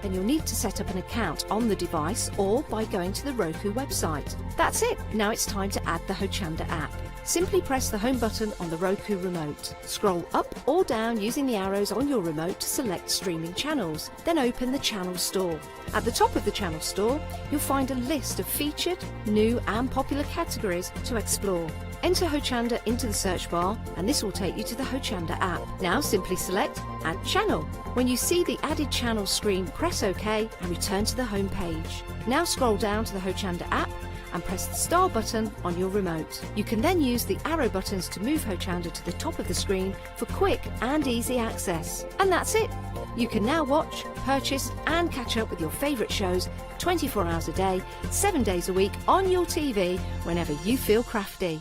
then you'll need to set up an account on the device or by going to the Roku website. That's it. Now it's time to add the Hochanda app. Simply press the home button on the Roku remote. Scroll up or down using the arrows on your remote to select streaming channels. Then open the channel store. At the top of the channel store, you'll find a list of featured, new and popular categories to explore. Enter Hochanda into the search bar and this will take you to the Hochanda app. Now simply select Add Channel. When you see the added channel screen, press OK and return to the home page. Now scroll down to the Hochanda app and press the star button on your remote. You can then use the arrow buttons to move Hochanda to the top of the screen for quick and easy access. And that's it. You can now watch, purchase and catch up with your favourite shows 24 hours a day, 7 days a week on your TV whenever you feel crafty.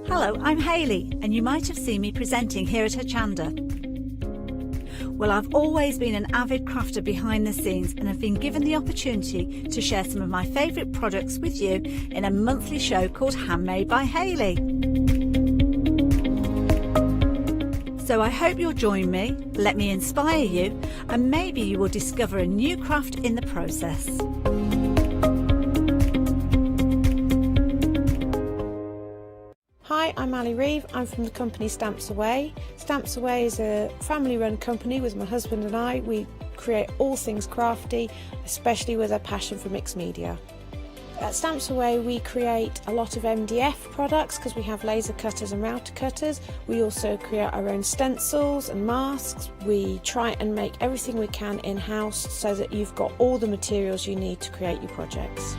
Hello, I'm Hayley, and you might have seen me presenting here at Hochanda. Well, I've always been an avid crafter behind the scenes and have been given the opportunity to share some of my favourite products with you in a monthly show called Handmade by Hayley. So I hope you'll join me, let me inspire you, and maybe you will discover a new craft in the process. Hi, I'm Ali Reeve. I'm from the company Stamps Away. Stamps Away is a family-run company with my husband and I. We create all things crafty, especially with a passion for mixed media. At Stamps Away we create a lot of MDF products because we have laser cutters and router cutters. We also create our own stencils and masks. We try and make everything we can in-house so that you've got all the materials you need to create your projects.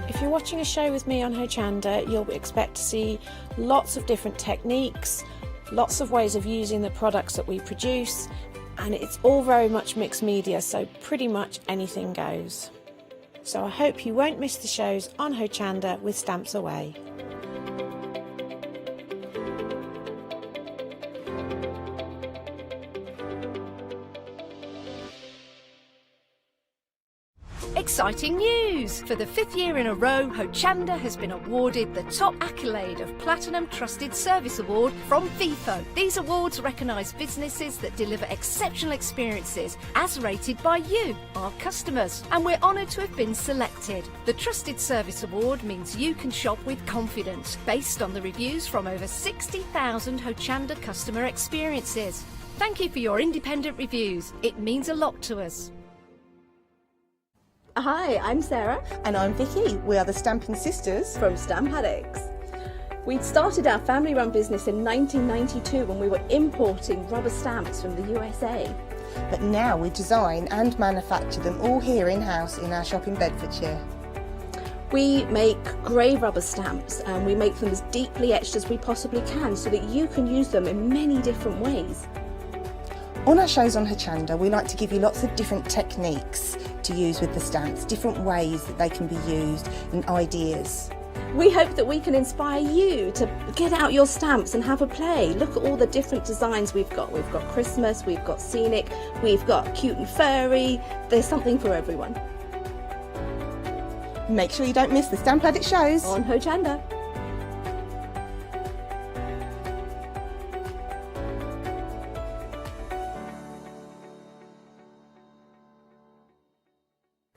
If you're watching a show with me on Hochanda, you'll expect to see lots of different techniques, lots of ways of using the products that we produce, and it's all very much mixed media, so pretty much anything goes. So I hope you won't miss the shows on Hochanda with Stamps Away. Exciting news! For the 5th year in a row, Hochanda has been awarded the top accolade of Platinum Trusted Service Award from Feefo. These awards recognise businesses that deliver exceptional experiences as rated by you, our customers, and we're honoured to have been selected. The Trusted Service Award means you can shop with confidence, based on the reviews from over 60,000 Hochanda customer experiences. Thank you for your independent reviews. It means a lot to us. Hi, I'm Sarah. And I'm Vicky. We are the Stamping Sisters From Stamp Addicts. We started our family-run business in 1992 when we were importing rubber stamps from the USA. But now we design and manufacture them all here in-house in our shop in Bedfordshire. We make grey rubber stamps and we make them as deeply etched as we possibly can so that you can use them in many different ways. On our shows on Hochanda, we like to give you lots of different techniques to use with the stamps, different ways that they can be used and ideas. We hope that we can inspire you to get out your stamps and have a play. Look at all the different designs we've got. We've got Christmas, we've got scenic, we've got cute and furry. There's something for everyone. Make sure you don't miss the Stamp Addict shows on Hochanda.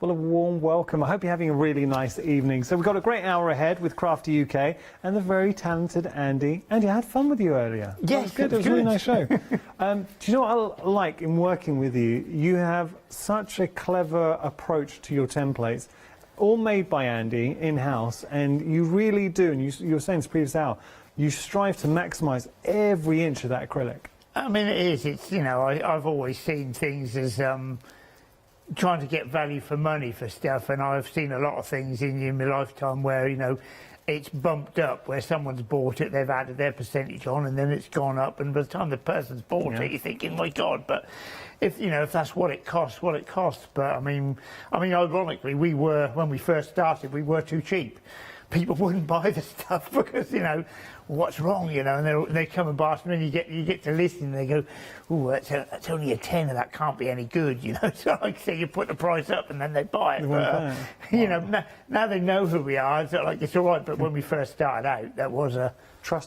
Well, a warm welcome. I hope you're having a really nice evening. So we've got a great hour ahead with Crafty UK and the very talented Andy. Andy, I had fun with you earlier. Yes, it was good. It was a really nice show. Do you know what I like in working with you? You have such a clever approach to your templates, all made by Andy in-house, and you really do, and you were saying this previous hour, you strive to maximise every inch of that acrylic. I mean, it is. It's, you know, I've always seen things as trying to get value for money for stuff, and I've seen a lot of things in my lifetime where, you know, it's bumped up, where someone's bought it, they've added their percentage on, and then it's gone up, and by the time the person's bought it, you're thinking, my God, but if, you know, if that's what it costs, what it costs. But I mean, ironically, we were, when we first started, we were too cheap. People wouldn't buy the stuff because, you know, what's wrong, you know, and they come and buy us, and then you get to listen, and they go, oh, that's only a tenner, that can't be any good, you know. So like I say, you put the price up and then they buy it. But, you know, now they know who we are, so like, it's all right. But when we first started out, that was a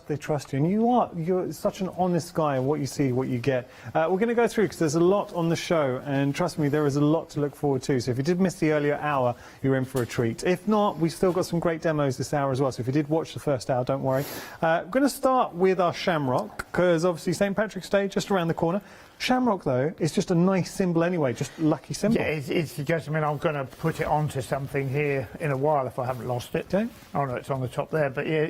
They trust you, and you're such an honest guy. What you see, what you get. We're going to go through because there's a lot on the show, and trust me, there is a lot to look forward to. So if you did miss the earlier hour, you're in for a treat. If not, we've still got some great demos this hour as well. So if you did watch the first hour, don't worry. We're going to start with our shamrock because obviously St. Patrick's Day just around the corner. Shamrock, though, is just a nice symbol anyway, just lucky symbol. Yeah, it's just, I mean, I'm going to put it onto something here in a while if I haven't lost it. Okay. Oh no, it's on the top there, but yeah,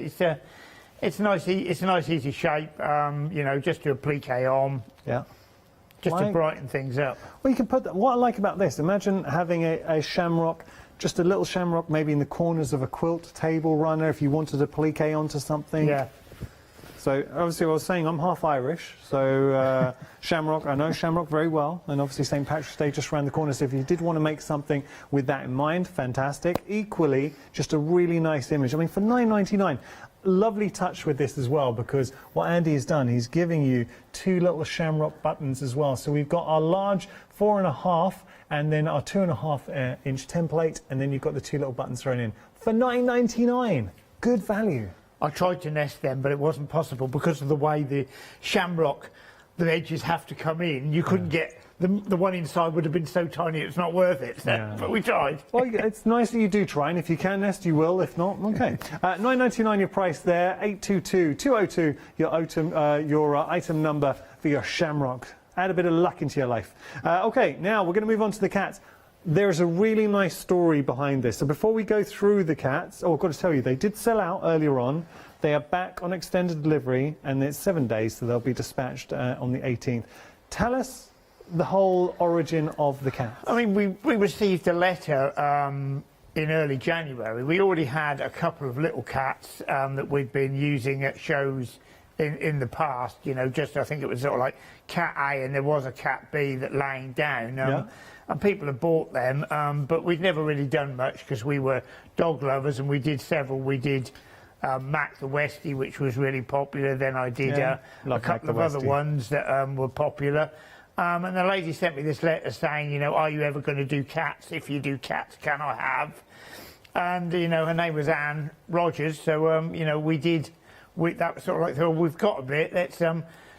it's a nice, easy shape. You know, just to applique on. Yeah. Just to brighten things up. Well, you can put that. What I like about this, imagine having a shamrock, just a little shamrock, maybe in the corners of a quilt table runner, if you wanted to applique onto something. Yeah. So obviously, I was saying I'm half Irish, so shamrock. I know shamrock very well, and obviously St. Patrick's Day just around the corner. So if you did want to make something with that in mind, fantastic. Equally, just a really nice image. I mean, for $9.99. Lovely touch with this as well, because what Andy has done, he's giving you 2 little shamrock buttons as well. So we've got our large 4.5 and then our 2.5 inch template, and then you've got the 2 little buttons thrown in for $9.99. Good value. I tried to nest them, but it wasn't possible because of the way the shamrock, the edges have to come in. You couldn't get the one inside would have been so tiny it's not worth it. So, yeah. But we tried. Well, it's nice that you do try, and if you can nest, you will. If not, okay. $9.99 your price there. 822-202 your item number for your shamrock. Add a bit of luck into your life. Okay, now we're going to move on to the cats. There's a really nice story behind this. So before we go through the cats, I've got to tell you, they did sell out earlier on. They are back on extended delivery, and it's 7 days, so they'll be dispatched on the 18th. Tell us the whole origin of the cats. I mean, we received a letter in early January. We already had a couple of little cats that we'd been using at shows in the past. You know, just I think it was sort of like cat A, and there was a cat B that laying down. Yeah. And people have bought them, but we'd never really done much because we were dog lovers, and we did several. We did Mac the Westie, which was really popular. Then I did a couple of other ones that were popular. And the lady sent me this letter saying, you know, are you ever going to do cats? If you do cats, can I have? And, you know, her name was Anne Rogers. So, you know, that was sort of like, oh, we've got a bit.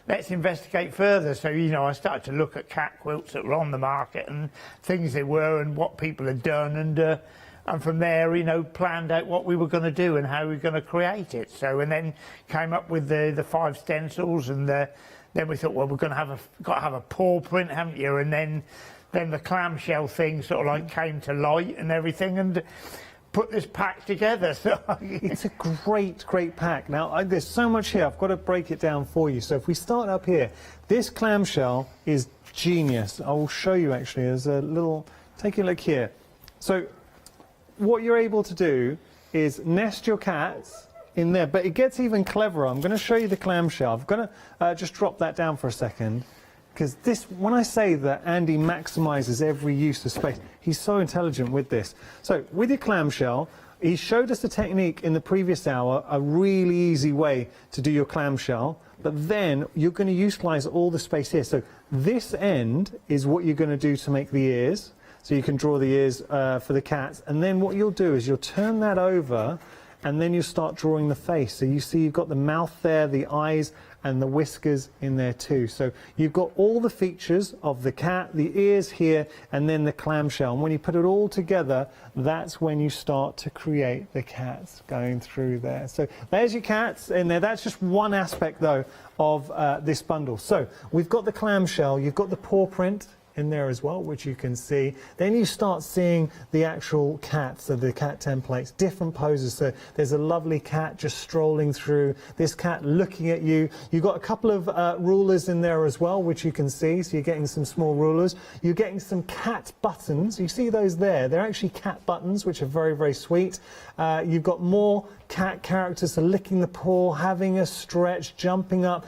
Let's investigate further. So, you know, I started to look at cat quilts that were on the market and things they were and what people had done. And from there, you know, planned out what we were going to do and how we were going to create it. So, and then came up with the 5 stencils, and then we thought, well, we're going to got to have a paw print, haven't you? And then the clamshell thing sort of like came to light and everything, and put this pack together. So it's a great pack. Now, there's so much here. I've got to break it down for you. So if we start up here, this clamshell is genius. I will show you actually. There's a little. Take a look here. So what you're able to do is nest your cats in there, but it gets even cleverer. I'm going to show you the clamshell. I'm going to just drop that down for a second, because this, when I say that Andy maximizes every use of space, he's so intelligent with this. So with your clamshell, he showed us the technique in the previous hour, a really easy way to do your clamshell, but then you're going to utilize all the space here. So this end is what you're going to do to make the ears. So you can draw the ears for the cats, and then what you'll do is you'll turn that over, and then you start drawing the face. So you see you've got the mouth there, the eyes, and the whiskers in there too. So you've got all the features of the cat, the ears here, and then the clamshell. And when you put it all together, that's when you start to create the cats going through there. So there's your cats in there. That's just one aspect, though, of this bundle. So we've got the clamshell, you've got the paw print in there as well, which you can see. Then you start seeing the actual cats, so the cat templates, different poses. So there's a lovely cat just strolling through, this cat looking at you. You've got a couple of rulers in there as well, which you can see. So you're getting some small rulers. You're getting some cat buttons. You see those there? They're actually cat buttons, which are very, very sweet. You've got more cat characters, so licking the paw, having a stretch, jumping up.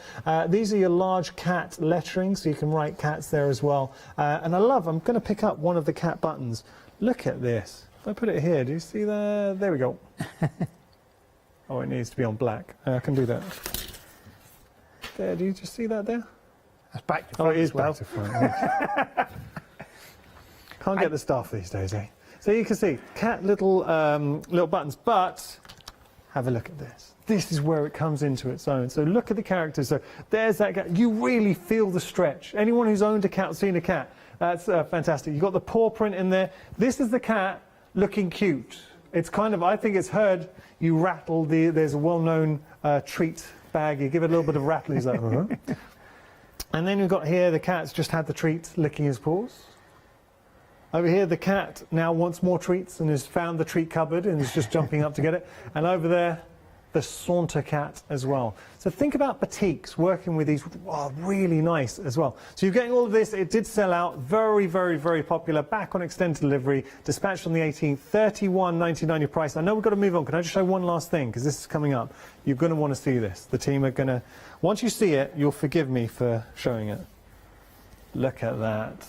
These are your large cat lettering, so you can write cats there as well. And I'm going to pick up one of the cat buttons. Look at this. If I put it here, do you see that? There we go. Oh, it needs to be on black. I can do that. There, do you just see that there? That's back to front. Oh, it is well. back to front. Yeah. Can't get the stuff these days, eh? So you can see cat little buttons, but have a look at this. This is where it comes into its own. So look at the characters. So there's that cat. You really feel the stretch. Anyone who's owned a cat, seen a cat, that's fantastic. You've got the paw print in there. This is the cat looking cute. It's kind of, I think it's heard you rattle there's a well-known treat bag. You give it a little bit of rattle. He's like, And then you've got here, the cat's just had the treat, licking his paws. Over here, the cat now wants more treats and has found the treat cupboard and is just jumping up to get it. And over there, the saunter cat as well. So think about batiks working with these, really nice as well. So you're getting all of this. It did sell out, very, very, very popular. Back on extended delivery, dispatched on the 18th, $31.99 your price. I know we've got to move on. Can I just show one last thing? Because this is coming up. You're going to want to see this. The team are going to, once you see it, you'll forgive me for showing it. Look at that.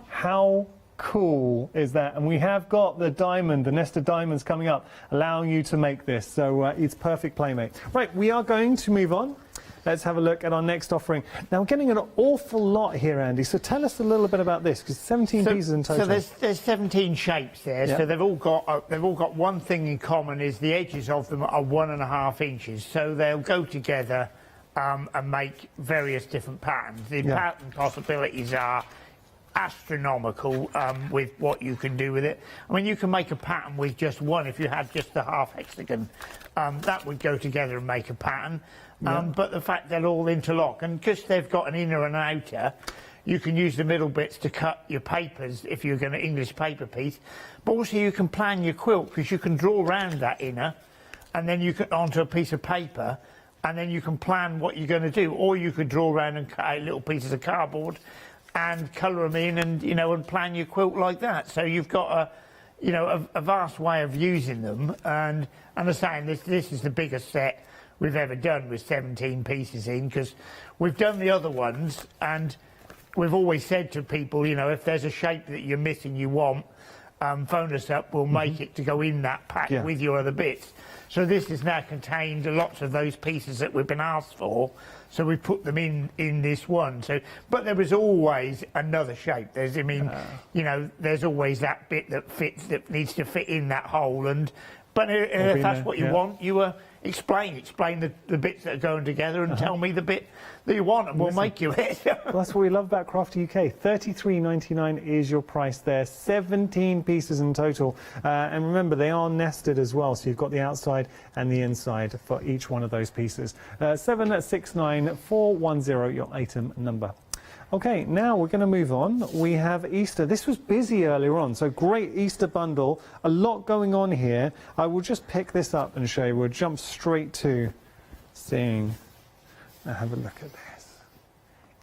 How cool is that? And we have got the diamond, the nested diamonds coming up, allowing you to make this. So it's perfect playmate. Right, we are going to move on. Let's have a look at our next offering. Now, we're getting an awful lot here, Andy. So tell us a little bit about this, because 17 pieces in total. So there's 17 shapes there. Yeah. So they've all got one thing in common: is the edges of them are 1.5 inches. So they'll go together and make various different patterns. The pattern possibilities are astronomical with what you can do with it. I mean, you can make a pattern with just one. If you had just the half hexagon, that would go together and make a pattern. But the fact they'll all interlock, and because they've got an inner and an outer, you can use the middle bits to cut your papers if you're going to English paper piece. But also you can plan your quilt, because you can draw around that inner and then you can onto a piece of paper, and then you can plan what you're going to do. Or you could draw around and cut out little pieces of cardboard and colour them in, and and plan your quilt like that. So you've got a vast way of using them. And I'm saying this is the biggest set we've ever done with 17 pieces in, because we've done the other ones and we've always said to people, if there's a shape that you're missing, you want, phone us up, we'll make it to go in that pack with your other bits. So this has now contained lots of those pieces that we've been asked for, so we put them in this one. So, but there was always another shape. There's, there's always that bit that needs to fit in that hole. But if that's what you want, you explain the bits that are going together, and tell me the bit that you want, and we'll make you it. Well, that's what we love about Crafty UK. $33.99 is your price there. 17 pieces in total. And remember, they are nested as well, so you've got the outside and the inside for each one of those pieces. 769410, your item number. Okay, now we're going to move on. We have Easter. This was busy earlier on, so great Easter bundle. A lot going on here. I will just pick this up and show you. We'll jump straight to seeing. Now have a look at this.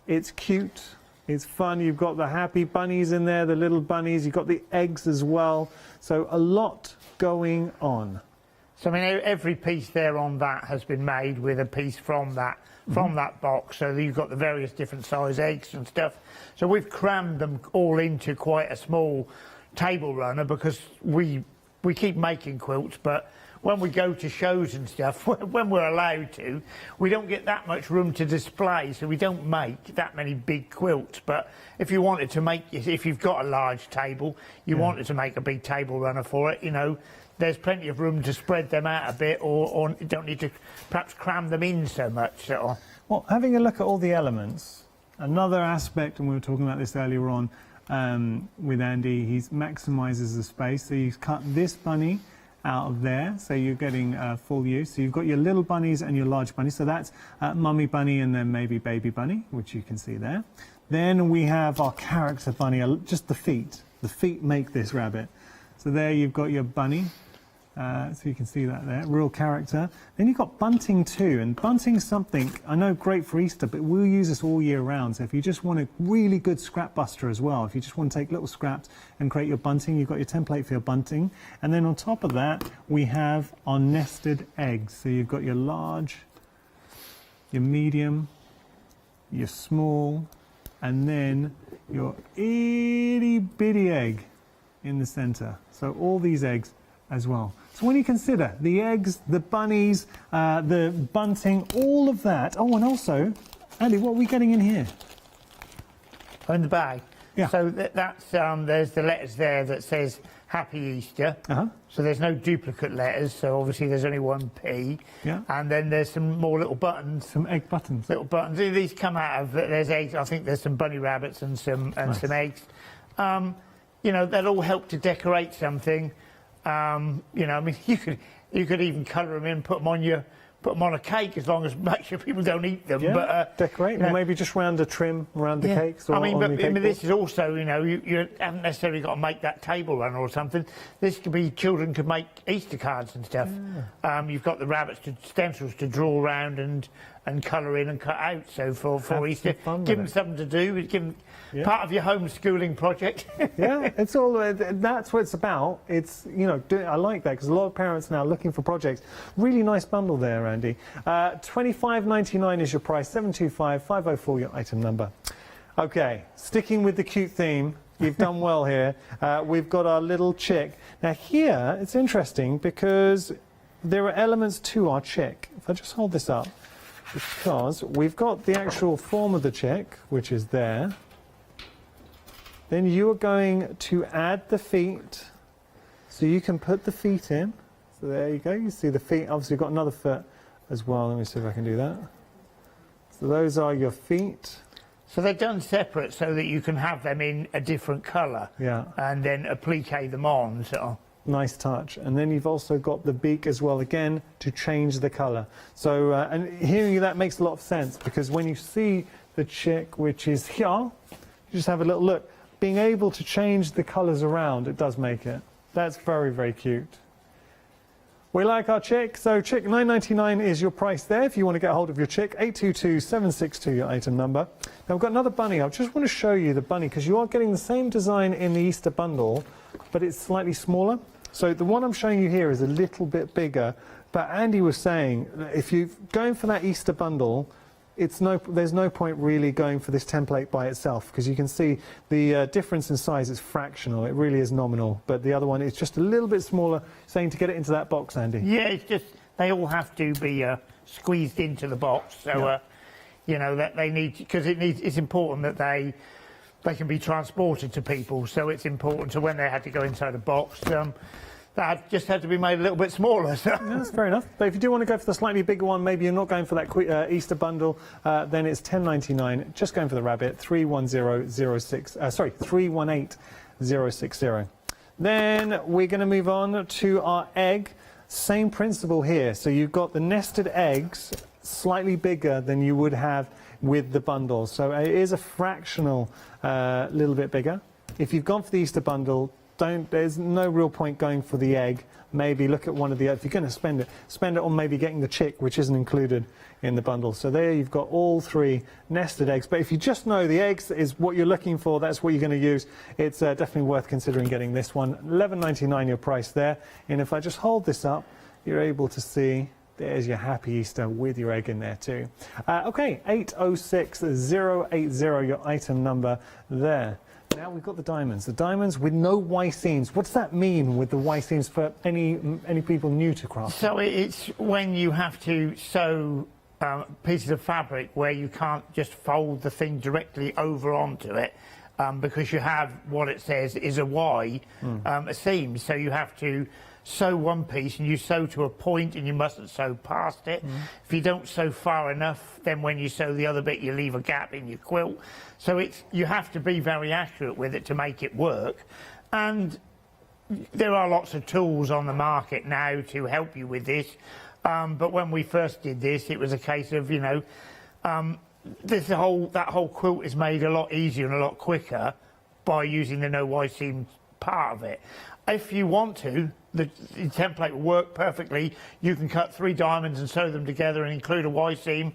It's cute. It's fun. You've got the happy bunnies in there, the little bunnies. You've got the eggs as well. So a lot going on. So I mean, every piece there on that has been made with a piece from that box. So you've got the various different size eggs and stuff. So we've crammed them all into quite a small table runner, because we keep making quilts, but when we go to shows and stuff, when we're allowed to, we don't get that much room to display, so we don't make that many big quilts. But if you wanted to make, if you've got a large table, you wanted to make a big table runner for it, there's plenty of room to spread them out a bit, or you don't need to perhaps cram them in so much. Well, having a look at all the elements, another aspect, and we were talking about this earlier on with Andy, he maximises the space. So you've cut this bunny out of there, so you're getting full use. So you've got your little bunnies and your large bunnies. So that's mummy bunny and then maybe baby bunny, which you can see there. Then we have our character bunny, just the feet. The feet make this rabbit. So there you've got your bunny. So you can see that there, real character. Then you've got bunting too, and bunting's something, I know, great for Easter, but we'll use this all year round. So if you just want a really good scrap buster as well, if you just want to take little scraps and create your bunting, you've got your template for your bunting. And then on top of that, we have our nested eggs. So you've got your large, your medium, your small, and then your itty bitty egg in the center. So all these eggs as well. So when you consider the eggs, the bunnies, the bunting, all of that. Oh, and also, Andy, what are we getting in here? In the bag. Yeah. So that's there's the letters there that says Happy Easter. Uh-huh. So there's no duplicate letters, so obviously there's only one P. Yeah. And then there's some more little buttons. Some egg buttons. Little buttons. These come out of, there's eggs, I think there's some bunny rabbits and some eggs. You know, they'll all help to decorate something. You know, I mean, you could even colour them in, put them on a cake, as long as make sure people don't eat them. Yeah, but decorate, or maybe just round a trim around the cakes. Or I mean, on but the cake this is also, you know, you haven't necessarily got to make that table run or something. This could be, children could make Easter cards and stuff. Yeah. You've got the rabbits, stencils to draw around and colour in and cut out. So for Easter, give them something to do. Give them part of your homeschooling project. Yeah, it's all. That's what it's about. It's, you know, I like that because a lot of parents now are looking for projects. Really nice bundle there, Andy. $25.99 is your price. 725-504 your item number. Okay, sticking with the cute theme. You've done well here. We've got our little chick. Now here, it's interesting because there are elements to our chick. If I just hold this up, because we've got the actual form of the chick, which is there. Then you are going to add the feet, so you can put the feet in. So there you go. You see the feet. Obviously, you've got another foot as well. Let me see if I can do that. So those are your feet. So they're done separate so that you can have them in a different colour. Yeah. And then applique them on. So. Nice touch. And then you've also got the beak as well, again, to change the colour. So, and hearing you, that makes a lot of sense, because when you see the chick, which is here, you just have a little look. Being able to change the colours around, it does make it. That's very, very cute. We like our chick, so chick $9.99 is your price there if you want to get hold of your chick. 822-762 your item number. Now we've got another bunny. I just want to show you the bunny because you are getting the same design in the Easter bundle, but it's slightly smaller. So the one I'm showing you here is a little bit bigger, but Andy was saying if you're going for that Easter bundle, there's no point really going for this template by itself, because you can see the difference in size is fractional. It really is nominal, but the other one is just a little bit smaller, saying to get it into that box, Andy. Yeah, it's just they all have to be squeezed into the box, so you know, that they need, because it's important that they can be transported to people, so it's important. So when they had to go inside a box, that just had to be made a little bit smaller. So. Yeah, that's fair enough. But if you do want to go for the slightly bigger one, maybe you're not going for that Easter bundle, then it's $10.99. Just going for the rabbit, 318-060. Then we're going to move on to our egg. Same principle here. So you've got the nested eggs, slightly bigger than you would have with the bundle. So it is a fractional little bit bigger. If you've gone for the Easter bundle, there's no real point going for the egg. Maybe look at one of the, if you're going to spend it on maybe getting the chick, which isn't included in the bundle. So there you've got all three nested eggs. But if you just know the eggs is what you're looking for, that's what you're going to use, it's definitely worth considering getting this one. $11.99 your price there. And if I just hold this up, you're able to see there's your Happy Easter with your egg in there too. Okay, 806-080 your item number there. Now we've got the diamonds with no Y seams. What does that mean with the Y seams for any people new to craft? So it's when you have to sew pieces of fabric where you can't just fold the thing directly over onto it, because you have what it says is a Y, a seam. So you have to sew one piece and you sew to a point and you mustn't sew past it. If you don't sew far enough, then when you sew the other bit you leave a gap in your quilt. So you have to be very accurate with it to make it work. And there are lots of tools on the market now to help you with this, but when we first did this, it was a case of, you know, that whole quilt is made a lot easier and a lot quicker by using the no Y seam part of it. If you want to, the template will work perfectly. You can cut 3 diamonds and sew them together and include a Y seam,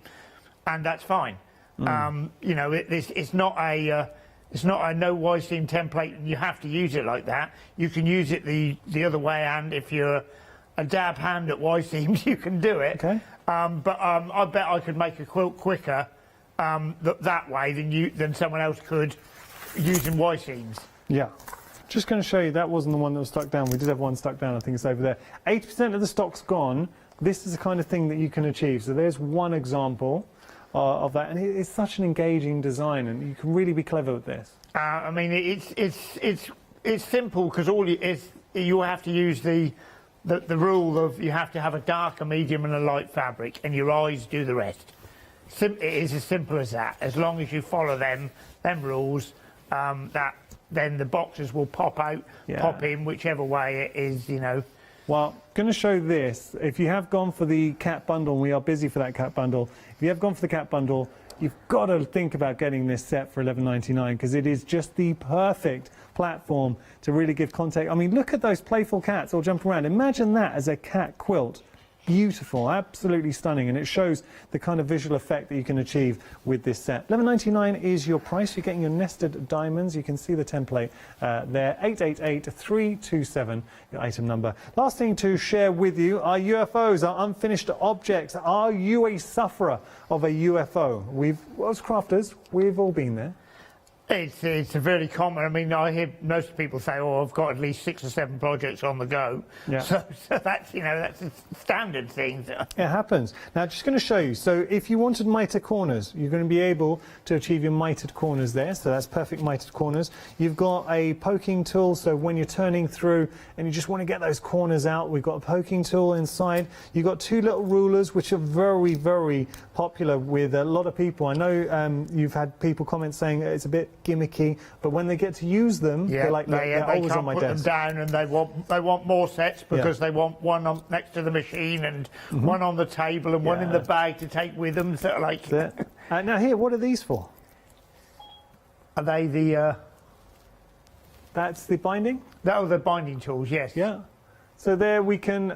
and that's fine. You know, it's not a no Y seam template, and you have to use it like that. You can use it the other way, and if you're a dab hand at Y seams, you can do it. Okay. But I bet I could make a quilt quicker that way than someone else could using Y seams. Yeah. Just going to show you, that wasn't the one that was stuck down. We did have one stuck down, I think it's over there. 80% of the stock's gone. This is the kind of thing that you can achieve. So there's one example of that, and it's such an engaging design, and you can really be clever with this. I mean, it's simple, because all you have to use the rule of you have to have a dark, a medium and a light fabric, and your eyes do the rest. It is as simple as that. As long as you follow them rules, then the boxes will pop out, pop in, whichever way it is, you know. Well, going to show this. If you have gone for the cat bundle, and we are busy for that cat bundle, if you have gone for the cat bundle, you've got to think about getting this set for $11.99 because it is just the perfect platform to really give context. I mean, look at those playful cats all jumping around. Imagine that as a cat quilt. Beautiful, absolutely stunning, and it shows the kind of visual effect that you can achieve with this set. $11.99 is your price. You're getting your nested diamonds. You can see the template there. 888327, your item number. Last thing to share with you are UFOs, are unfinished objects. Are you a sufferer of a UFO? As crafters, we've all been there. It's a very common. I mean, I hear most people say, "Oh, I've got at least 6 or 7 projects on the go." Yeah. So that's, you know, that's a standard thing. It happens. Now, just going to show you. So, if you wanted mitered corners, you're going to be able to achieve your mitered corners there. So that's perfect mitered corners. You've got a poking tool. So when you're turning through and you just want to get those corners out, we've got a poking tool inside. You've got 2 little rulers, which are very, very popular with a lot of people. I know you've had people comment saying it's a bit gimmicky, but when they get to use them, they're like, they're always on my desk. They can't put them down, and they want more sets because they want one next to the machine and one on the table and one in the bag to take with them. So like, now here, what are these for? Are they the? That's the binding. Oh, the binding tools. Yes. Yeah. So there we can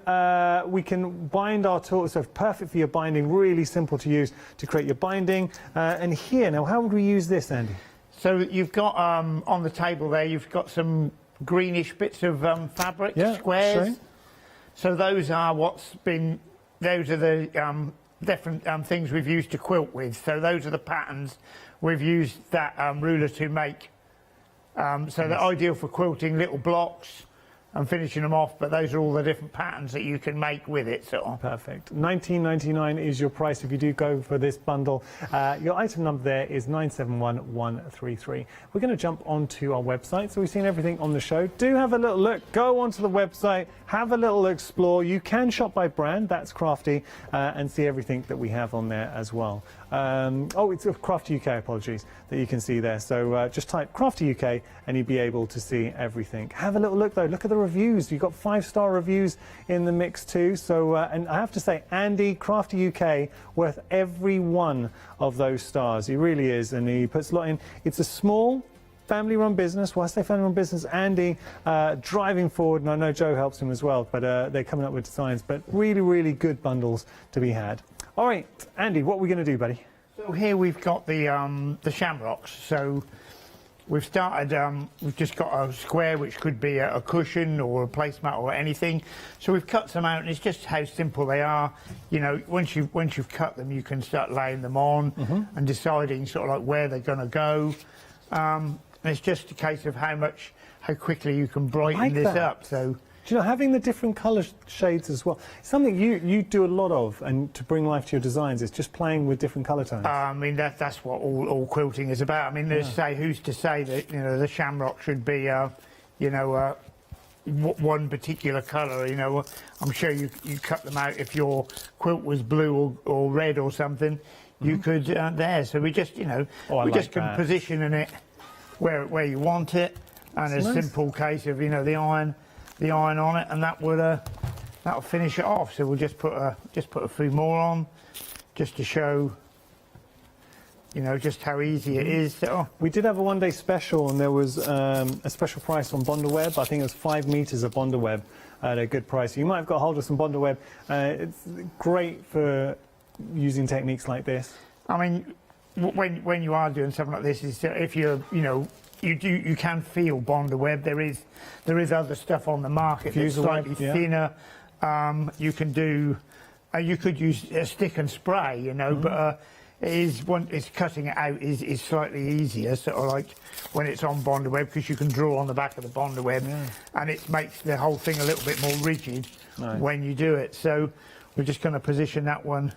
bind our tools. So perfect for your binding. Really simple to use to create your binding. And here now, how would we use this, Andy? So you've got on the table there, you've got some greenish bits of fabric, squares. Sure. So those are those are the different things we've used to quilt with. So those are the patterns we've used that ruler to make. So they're ideal for quilting little blocks and finishing them off, but those are all the different patterns that you can make with it. Perfect. $19.99 is your price if you do go for this bundle. Your item number there is 971133. We're going to jump onto our website. So we've seen everything on the show. Do have a little look. Go onto the website. Have a little explore. You can shop by brand. That's Crafty, and see everything that we have on there as well. It's Crafty UK, apologies, that you can see there. So just type Crafty UK and you'll be able to see everything. Have a little look though. Look at the reviews. You've got 5-star reviews in the mix too. So and I have to say, Andy, Crafty UK, worth every one of those stars. He really is, and he puts a lot in. It's a small family-run business. Well, I say family-run business, Andy driving forward, and I know Joe helps him as well, but they're coming up with designs, but really, really good bundles to be had. All right, Andy, what are we going to do, buddy? So here we've got the shamrocks. So we've started, we've just got a square which could be a cushion or a placemat or anything. So we've cut some out, and it's just how simple they are. You know, once you've cut them, you can start laying them on and deciding sort of like where they're going to go. And it's just a case of how quickly you can brighten this up. So. Do you know, having the different colour shades as well, something you do a lot of, and to bring life to your designs, is just playing with different colour tones. I mean, that's what all quilting is about. I mean, who's to say that, you know, the shamrock should be, one particular colour, you know. I'm sure you cut them out. If your quilt was blue or red or something, you could there. So we just, you know, we just can position it where you want it, and a simple case of, you know, the iron on it, and that'll finish it off. So we'll just put a few more on, just to show, you know, just how easy it is. We did have a one-day special, and there was a special price on Bonderweb. I think it was 5 meters of Bonderweb at a good price. You might have got hold of some Bonderweb. It's great for using techniques like this. I mean, when you are doing something like this, is if you're, you know, you can feel Bonderweb. There is other stuff on the market that's slightly thinner. You can do, you could use a stick and spray, you know, but it's cutting it out is slightly easier, sort of like when it's on Bonderweb, because you can draw on the back of the Bonderweb, and it makes the whole thing a little bit more rigid when you do it. So we're just going to position that one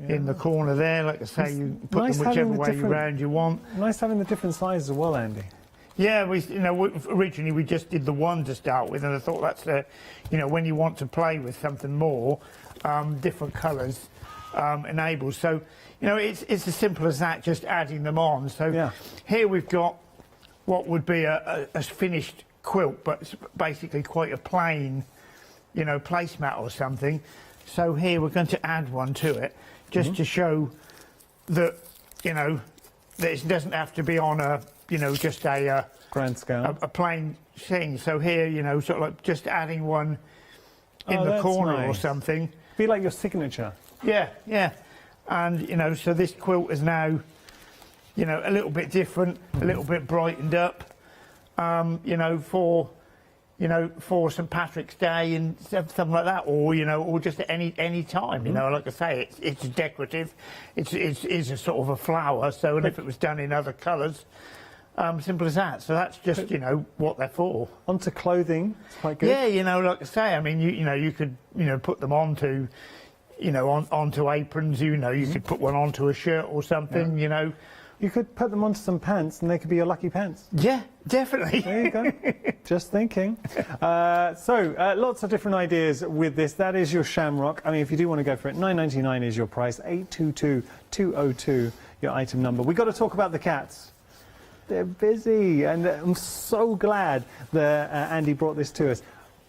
in the corner there. Like I say, you put them whichever way round you want. Nice having the different sizes as well, Andy. Yeah, originally we just did the one to start with, and I thought that's when you want to play with something more, different colours enables. So, it's as simple as that, just adding them on. So here we've got what would be a finished quilt, but it's basically quite a plain, placemat or something. So here we're going to add one to it, just to show that, that it doesn't have to be on a, just a grand scale, a plain thing. So here, sort of like just adding one in the corner or something. Be like your signature. Yeah, yeah. And, so this quilt is now, a little bit different, a little bit brightened up, for St Patrick's Day and something like that, or just at any time, like I say, it's decorative, it's a sort of a flower, so, and if it was done in other colours, simple as that. So that's just, what they're for. Onto clothing, it's quite good. Yeah, like I say, I mean, you could, put them onto, onto aprons, you could put one onto a shirt or something, You could put them onto some pants and they could be your lucky pants. Yeah, definitely. There you go. Just thinking. Lots of different ideas with this. That is your shamrock. I mean, if you do want to go for it, $9.99 is your price. 822202, your item number. We've got to talk about the cats. They're busy, and I'm so glad that Andy brought this to us.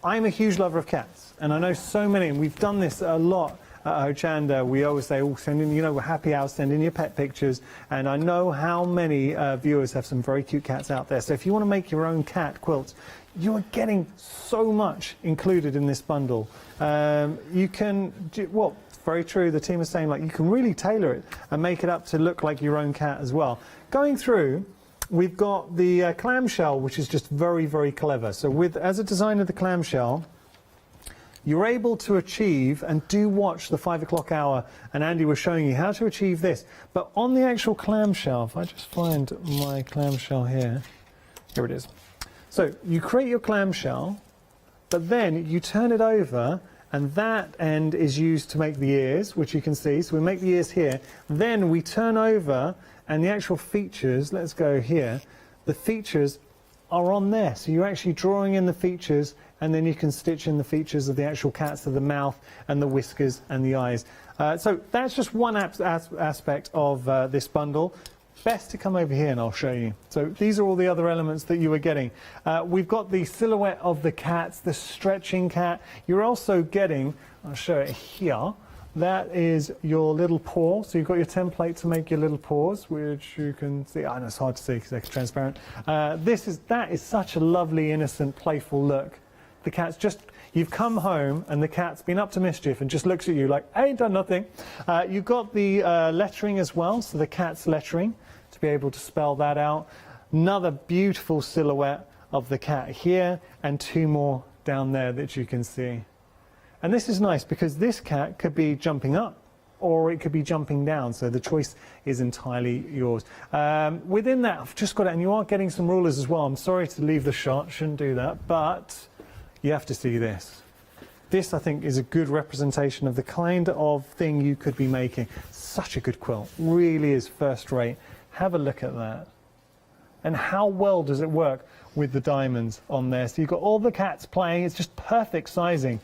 I'm a huge lover of cats, and I know so many, and we've done this a lot. At Hochanda, we always say, send in, we're happy hours, send in your pet pictures. And I know how many viewers have some very cute cats out there. So if you want to make your own cat quilts, you are getting so much included in this bundle. You can, it's very true, the team is saying, you can really tailor it and make it up to look like your own cat as well. Going through, we've got the clamshell, which is just very, very clever. So as a designer of the clamshell, you're able to achieve, and do watch the 5 o'clock hour, and Andy was showing you how to achieve this. But on the actual clamshell, if I just find my clamshell here it is. So you create your clamshell, but then you turn it over, and that end is used to make the ears, which you can see. So we make the ears here. Then we turn over, and the actual features, let's go here, the features are on there. So you're actually drawing in the features, and then you can stitch in the features of the actual cats, so the mouth and the whiskers and the eyes. So that's just one aspect of this bundle. Best to come over here and I'll show you. So these are all the other elements that you are getting. We've got the silhouette of the cats, the stretching cat. You're also getting, I'll show it here, that is your little paw. So you've got your template to make your little paws, which you can see. I know it's hard to see because they're transparent. That is such a lovely, innocent, playful look. The cat's just, you've come home and the cat's been up to mischief and just looks at you like, I ain't done nothing. You've got the lettering as well, so the cat's lettering, to be able to spell that out. Another beautiful silhouette of the cat here, and two more down there that you can see. And this is nice because this cat could be jumping up or it could be jumping down, so the choice is entirely yours. Within that, I've just got it, and you are getting some rulers as well. I'm sorry to leave the shot, shouldn't do that, but you have to see this. This, I think, is a good representation of the kind of thing you could be making. Such a good quilt, really is first rate. Have a look at that. And how well does it work with the diamonds on there? So you've got all the cats playing. It's just perfect sizing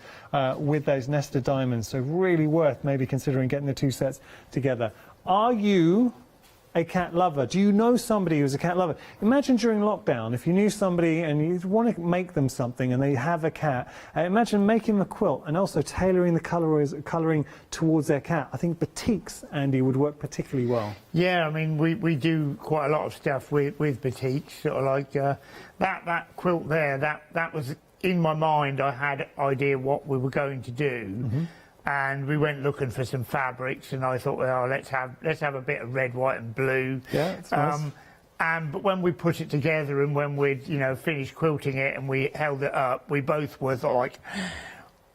with those nested diamonds. So really worth maybe considering getting the two sets together. Are you a cat lover? Do you know somebody who's a cat lover? Imagine during lockdown, if you knew somebody and you want to make them something and they have a cat, imagine making them a quilt and also tailoring the colouring towards their cat. I think batiks, Andy, would work particularly well. Yeah, I mean, we do quite a lot of stuff with batiks, sort of like that quilt there, that was in my mind. I had an idea what we were going to do. Mm-hmm. And we went looking for some fabrics, and I thought, well, let's have a bit of red, white, and blue. Yeah, that's nice. But when we put it together, and when we'd finished quilting it, and we held it up, we both were like,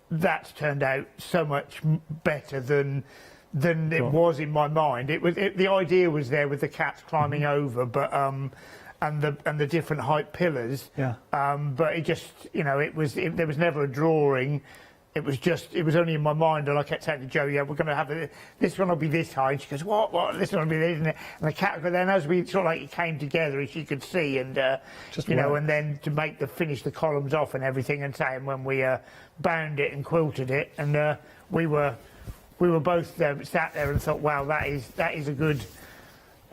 that's turned out so much better than it was in my mind. The idea was there with the cats climbing over, but and the different height pillars. Yeah. But it just there was never a drawing it was only in my mind, and I kept saying to Jo, yeah, we're going to have this one will be this high, and she goes, what, this one will be this, and the cat, but then as we sort of like it came together, as you could see, and you know, and then to finish the columns off and everything, and saying when we bound it and quilted it, and we were both sat there and thought, wow, that is a good.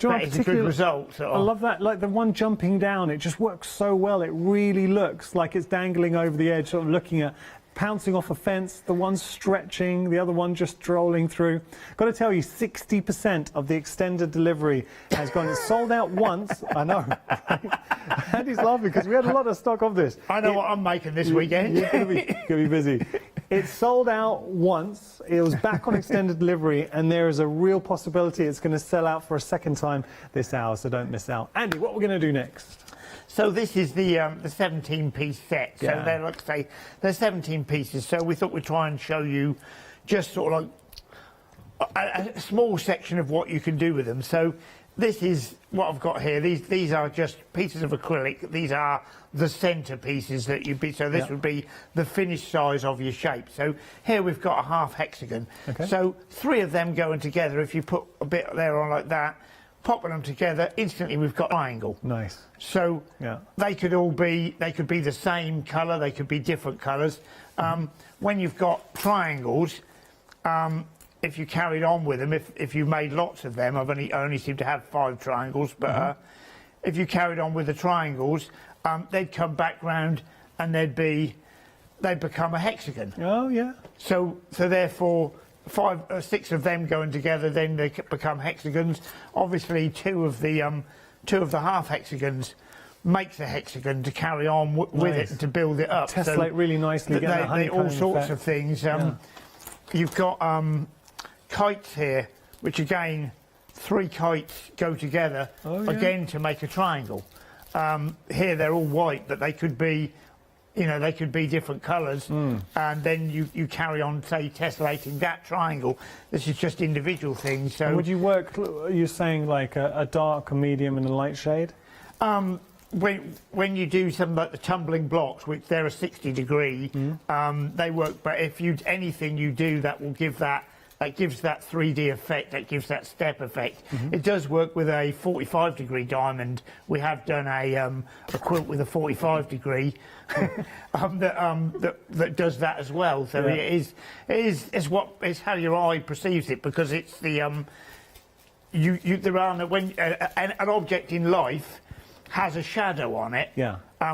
That is a good result. Sort of. I love that, like the one jumping down, it just works so well. It really looks like it's dangling over the edge, sort of looking at, pouncing off a fence, the one stretching, the other one just strolling through. Got to tell you, 60% of the extended delivery has gone. It's sold out once. I know. Andy's laughing because we had a lot of stock of this. I know what I'm making this weekend. You're going to be busy. It's sold out once. It was back on extended delivery, and there is a real possibility it's going to sell out for a second time this hour, so don't miss out. Andy, what are we going to do next? So this is the 17-piece set. So they're, like I say, they're 17 pieces. So we thought we'd try and show you just sort of like a small section of what you can do with them. So this is what I've got here. These are just pieces of acrylic. These are the centre pieces that you'd be. So this would be the finished size of your shape. So here we've got a half hexagon. Okay. So 3 of them going together. If you put a bit there on like that, popping them together, instantly we've got a triangle. Nice. So they could be the same colour, they could be different colours. When you've got triangles, if you carried on with them, if you made lots of them, I only seem to have 5 triangles, but if you carried on with the triangles, they'd come back round and they'd become a hexagon. Oh yeah. So therefore, 5 or 6 of them going together, then they become hexagons. Obviously, two of the half hexagons makes a hexagon to carry on with it and to build it up. Tessellate really nicely. They all sorts of things. You've got kites here, which again, 3 kites go together again to make a triangle. Here they're all white, but they could be. You know, they could be different colours, and then you carry on, say, tessellating that triangle. This is just individual things. So, would you work? You're saying like a dark, a medium, and a light shade? When you do something like the tumbling blocks, which they're a 60 degree, they work. But if anything you do that will give that. That gives that 3D effect, that gives that step effect. It does work with a 45 degree diamond. We have done a quilt with a 45 degree that does that as well. So it's how your eye perceives it, because it's the an object in life has a shadow on it,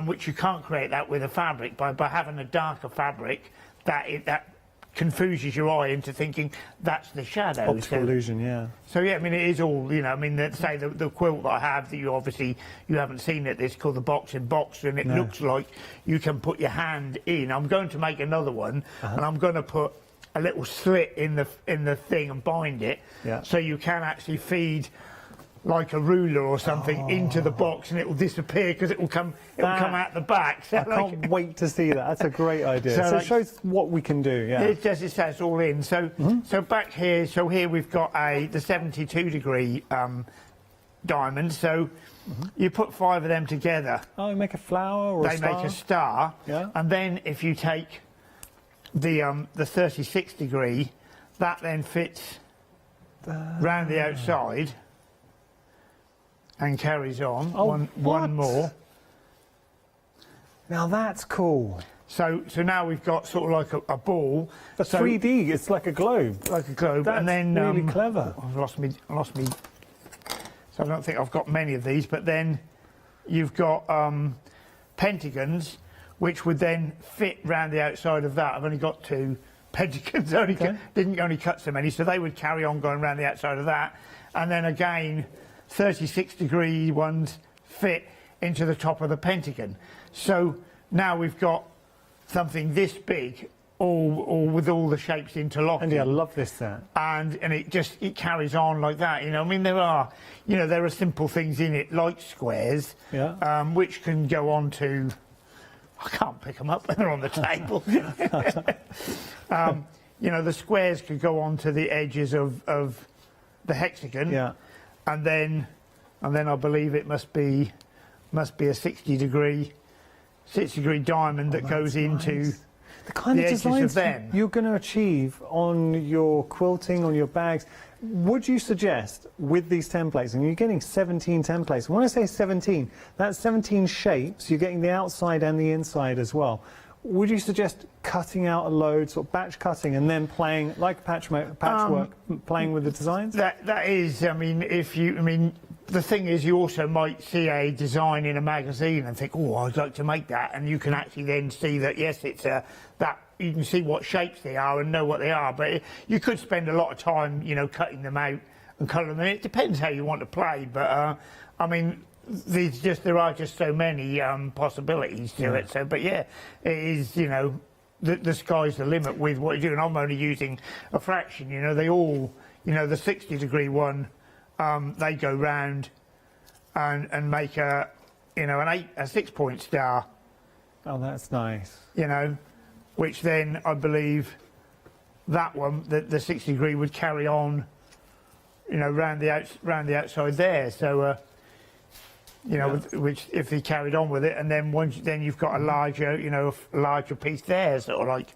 which you can't create that with a fabric by having a darker fabric that confuses your eye into thinking that's the shadow. Optical illusion, yeah. So yeah, I mean, it is all, you know, I mean, say the quilt that I have that you haven't seen it, it's called the Box in Box, and it looks like you can put your hand in. I'm going to make another one, and I'm going to put a little slit in the thing and bind it, so you can actually feed like a ruler or something into the box, and it will disappear because it will come out the back. So I can't wait to see that. That's a great idea. So it shows what we can do. Yeah, it does. It says all in. So so back here. So here we've got the 72 degree diamond. So you put 5 of them together. Oh, you make a flower or a star? They make a star. Yeah. And then if you take the 36 degree, that then fits round the outside. And carries on. One more. Now that's cool. So now we've got sort of like a ball. A 3D. It's like a globe. Like a globe. That's and then really clever. I've lost me. So I don't think I've got many of these. But then you've got pentagons, which would then fit round the outside of that. I've only got 2 pentagons. Didn't only cut so many, so they would carry on going round the outside of that. And then again, 36 degree ones fit into the top of the pentagon. So now we've got something this big, all with all the shapes interlocking. Andy, I love this set. And it carries on like that. You know, I mean, there are simple things in it like squares, which can go on to. I can't pick them up when they're on the table. You know, the squares could go on to the edges of the hexagon. Yeah. And then I believe it must be a 60 degree diamond that goes into the kind of edges designs of them. you're going to achieve on your quilting, on your bags. Would you suggest with these templates, and you're getting 17 templates, when I say 17, that's 17 shapes, you're getting the outside and the inside as well. Would you suggest cutting out a load, sort of batch cutting, and then playing, like patchwork, playing with the designs? That is, I mean, the thing is, you also might see a design in a magazine and think, oh, I'd like to make that, and you can actually then see that, yes, it's that, you can see what shapes they are and know what they are, but you could spend a lot of time, you know, cutting them out and colouring them. It depends how you want to play, but, I mean, there are just so many possibilities to it. So, but yeah, it is, you know, the sky's the limit with what you do, and I'm only using a fraction. You know, they all, you know, the 60-degree one, they go round and make a, you know, a 6-point star. Oh, that's nice. You know, which then I believe that one, the 60-degree, would carry on, you know, round the outside there. So. You know, which if he carried on with it, and then then you've got a larger, you know, a larger piece there, sort of like,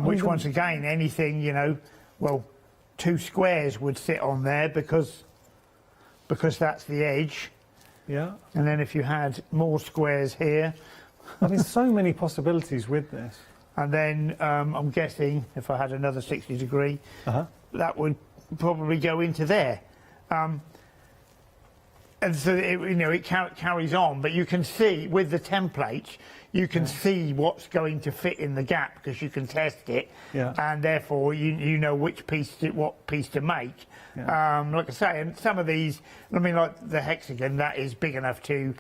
which once again, anything, you know, well, 2 squares would sit on there because that's the edge. Yeah. And then if you had more squares here, I mean, so many possibilities with this. And then I'm guessing if I had another 60-degree, that would probably go into there. And so, you know, it carries on, but you can see with the templates, you can see what's going to fit in the gap because you can test it, and therefore you know which piece, what piece to make. Like I say, and some of these, I mean, like the hexagon, that is big enough to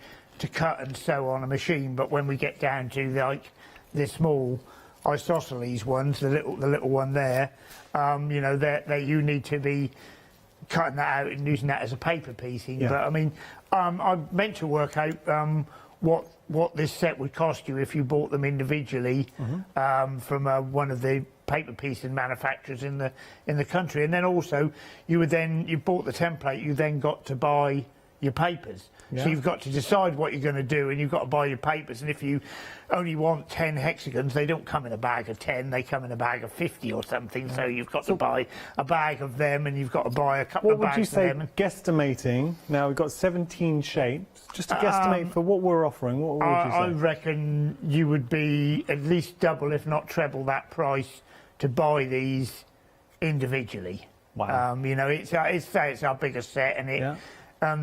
cut and sew on a machine. But when we get down to like the small isosceles ones, the little one there, you know, that you need to be cutting that out and using that as a paper piecing. But I mean, I meant to work out what this set would cost you if you bought them individually from one of the paper piecing manufacturers in the country, and then also you bought the template, you then got to buy your papers. So you've got to decide what you're going to do, and you've got to buy your papers. And if you only want 10 hexagons, they don't come in a bag of 10, they come in a bag of 50 or something. So you've got to buy a bag of them, and you've got to buy a couple of bags of them. What would you say, guesstimating, now we've got 17 shapes, just to guesstimate for what we're offering, what would you say? I reckon you would be at least double, if not treble that price to buy these individually. Wow. You know, it's our biggest set, and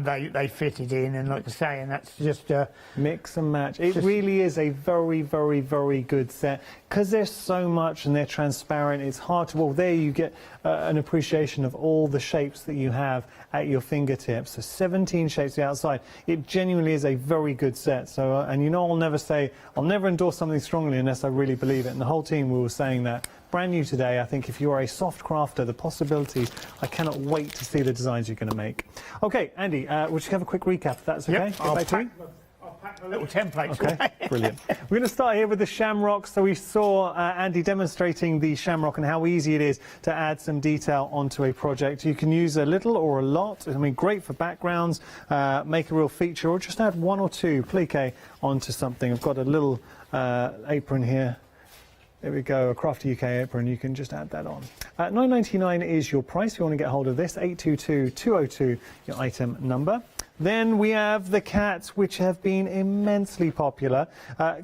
they fit it in, and like I say, and that's just mix and match. It really is a very, very, very good set because there's so much and they're transparent. It's hard to, well, there you get an appreciation of all the shapes that you have at your fingertips. So 17 shapes the outside. It genuinely is a very good set. So, and you know, I'll never endorse something strongly unless I really believe it. And the whole team, we were saying that. Brand new today. I think if you are a soft crafter, the possibilities, I cannot wait to see the designs you're going to make. Okay, Andy, we'll just have a quick recap if that's okay. Yep, I'll pack the little templates. Okay, brilliant. We're going to start here with the shamrock. So we saw Andy demonstrating the shamrock and how easy it is to add some detail onto a project. You can use a little or a lot. I mean, great for backgrounds, make a real feature, or just add 1 or 2 plique onto something. I've got a little apron here. There we go, a Crafty UK apron, you can just add that on. $9.99 is your price if you want to get hold of this, 822-202, your item number. Then we have the cats, which have been immensely popular.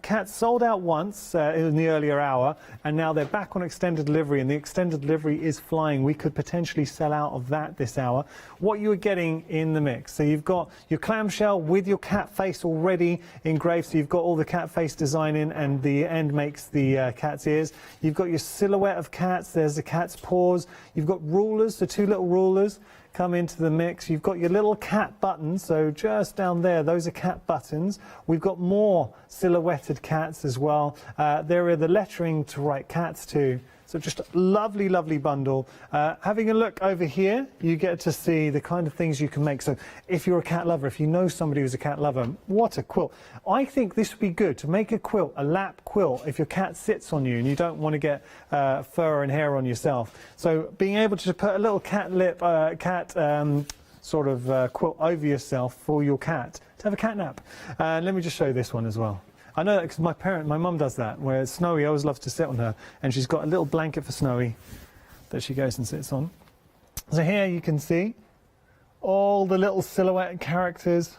Cats sold out once in the earlier hour, and now they're back on extended delivery, and the extended delivery is flying. We could potentially sell out of that this hour. What you are getting in the mix. So you've got your clamshell with your cat face already engraved, so you've got all the cat face design in, and the end makes the cat's ears. You've got your silhouette of cats, there's the cat's paws. You've got rulers, so 2 little rulers come into the mix. You've got your little cat buttons, so just down there, those are cat buttons. We've got more silhouetted cats as well. There are the lettering to write cats to. So just a lovely, lovely bundle. Having a look over here, you get to see the kind of things you can make. So if you're a cat lover, if you know somebody who's a cat lover, what a quilt. I think this would be good to make a quilt, a lap quilt, if your cat sits on you and you don't want to get fur and hair on yourself. So being able to put a little cat sort of quilt over yourself for your cat, to have a cat nap. Let me just show you this one as well. I know that because my mum does that, where Snowy always loves to sit on her, and she's got a little blanket for Snowy that she goes and sits on. So here you can see all the little silhouette characters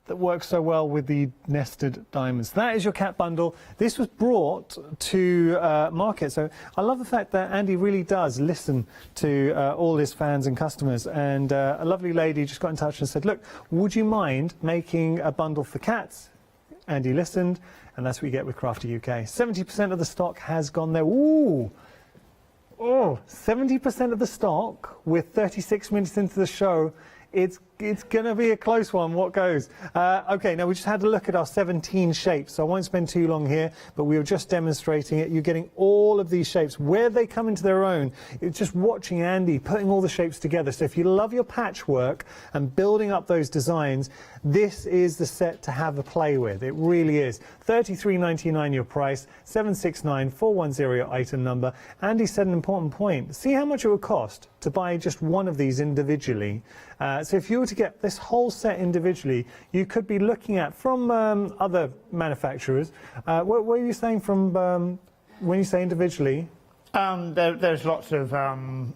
that work so well with the nested diamonds. That is your cat bundle. This was brought to market, so I love the fact that Andy really does listen to all his fans and customers, and a lovely lady just got in touch and said, look, would you mind making a bundle for cats? Andy listened, and that's what you get with Crafty UK. 70% of the stock has gone there. Ooh! Oh, 70% of the stock with 36 minutes into the show. It's going to be a close one. What goes? OK, now we just had a look at our 17 shapes, so I won't spend too long here, but we were just demonstrating it. You're getting all of these shapes. Where they come into their own, it's just watching Andy putting all the shapes together. So if you love your patchwork and building up those designs, this is the set to have a play with. It really is. $33.99 your price, 769-410 your item number. Andy said an important point. See how much it would cost to buy just one of these individually. So if you were to get this whole set individually, you could be looking at, from other manufacturers, what were you saying from, when you say individually? There's lots of...